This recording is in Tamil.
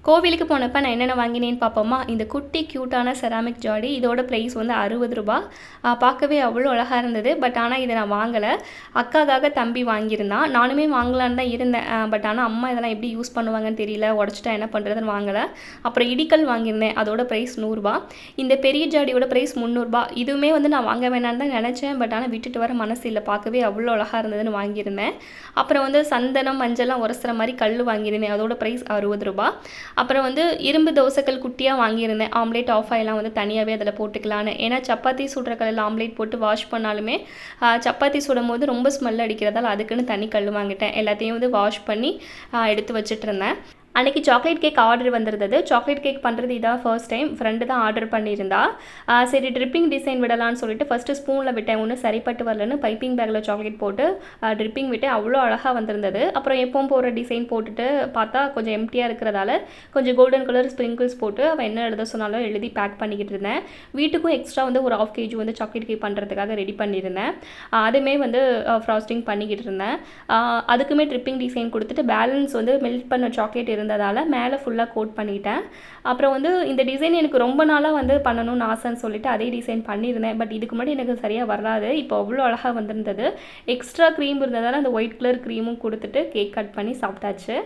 கோவிலுக்கு போனப்போ நான் என்னென்ன வாங்கினேன்னு பார்ப்போமா, இந்த குட்டி க்யூட்டான செராமிக் ஜாடி. இதோட ப்ரைஸ் வந்து ரூ. 60. பார்க்கவே அவ்வளோ அழகாக இருந்தது. பட் ஆனால் இதை நான் வாங்கலை. அக்காக்காக தம்பி வாங்கியிருந்தான். நானுமே வாங்கலான்னு தான் இருந்தேன். பட் ஆனால் அம்மா இதெல்லாம் எப்படி யூஸ் பண்ணுவாங்கன்னு தெரியல, உடச்சிட்டா என்ன பண்ணுறதுன்னு வாங்கலை. அப்புறம் இடிக்கல் வாங்கியிருந்தேன். அதோட ப்ரைஸ் ரூ. 100. இந்த பெரிய ஜாடியோட ப்ரைஸ் ரூ. 300. இதுவுமே வந்து நான் வாங்க வேணான்னு தான் நினச்சேன். பட் ஆனால் விட்டுட்டு வர மனசு இல்லை. பார்க்கவே அவ்வளோ அழகாக இருந்ததுன்னு வாங்கியிருந்தேன். அப்புறம் வந்து சந்தனம் மஞ்சள்லாம் உரசுற மாதிரி கல் வாங்கியிருந்தேன். அதோட ப்ரைஸ் ரூ. 60. அப்புறம் வந்து இரும்பு தோசைக்கல் குட்டியாக வாங்கியிருந்தேன். ஆம்லேட் ஆஃப் ஆயிலாம் வந்து தனியாகவே அதில் போட்டுக்கலான்னு. ஏன்னா சப்பாத்தி சுடுற கல்லில் ஆம்லேட் போட்டு வாஷ் பண்ணாலுமே சப்பாத்தி சுடும் போது ரொம்ப ஸ்மெல் அடிக்கிறதால அதுக்குன்னு தனி கல் வாங்கிட்டேன். எல்லாத்தையும் வந்து வாஷ் பண்ணி எடுத்து வச்சுட்டு இருந்தேன். அன்றைக்கி சாக்லேட் கேக் ஆர்டர் வந்திருந்தது. சாக்லேட் கேக் பண்ணுறது இதான் ஃபர்ஸ்ட் டைம். ஃப்ரெண்டு தான் ஆர்டர் பண்ணியிருந்தா. சரி ட்ரிப்பிங் டிசைன் விடலான்னு சொல்லிட்டு ஃபஸ்ட்டு ஸ்பூனில் விட்டேன். ஒன்றும் சரிப்பட்டு வரலன்னு பைப்பிங் பேக்கில் சாக்லேட் போட்டு ட்ரிப்பிங் விட்டேன். அவ்வளோ அழகாக வந்திருந்தது. அப்புறம் எப்பவும் போகிற டிசைன் போட்டுட்டு பார்த்தா கொஞ்சம் எம்டியாக இருக்கிறதால கொஞ்சம் கோல்டன் கலர் ஸ்ப்ரிங்கிள்ஸ் போட்டு அவள் என்ன எழுத சொன்னாலும் எழுதி பேக் பண்ணிக்கிட்டு இருந்தேன். வீட்டுக்கும் எக்ஸ்ட்ரா வந்து ஒரு 1/2 kg வந்து சாக்லேட் கேக் பண்ணுறதுக்காக ரெடி பண்ணியிருந்தேன். அதுவுமே வந்து ஃப்ராஸ்டிங் பண்ணிக்கிட்டு இருந்தேன். அதுக்குமே ட்ரிப்பிங் டிசைன் கொடுத்துட்டு பேலன்ஸ் வந்து மெல்ட் பண்ண சாக்லேட் இருந்ததால் மேலே ஃபுல்லாக கோட் பண்ணிட்டேன். அப்புறம் வந்து இந்த டிசைன் எனக்கு ரொம்ப நாளாக வந்து பண்ணணும்னு ஆசைன்னு சொல்லிட்டு அதே டிசைன் பண்ணியிருந்தேன். பட் இதுக்கு முன்னாடி எனக்கு சரியாக வராது. இப்போ அவ்வளோ அழகாக வந்திருந்தது. எக்ஸ்ட்ரா க்ரீம் இருந்ததால் அந்த ஒயிட் கலர் க்ரீமும் கொடுத்துட்டு கேக் கட் பண்ணி சாப்பிட்டாச்சு.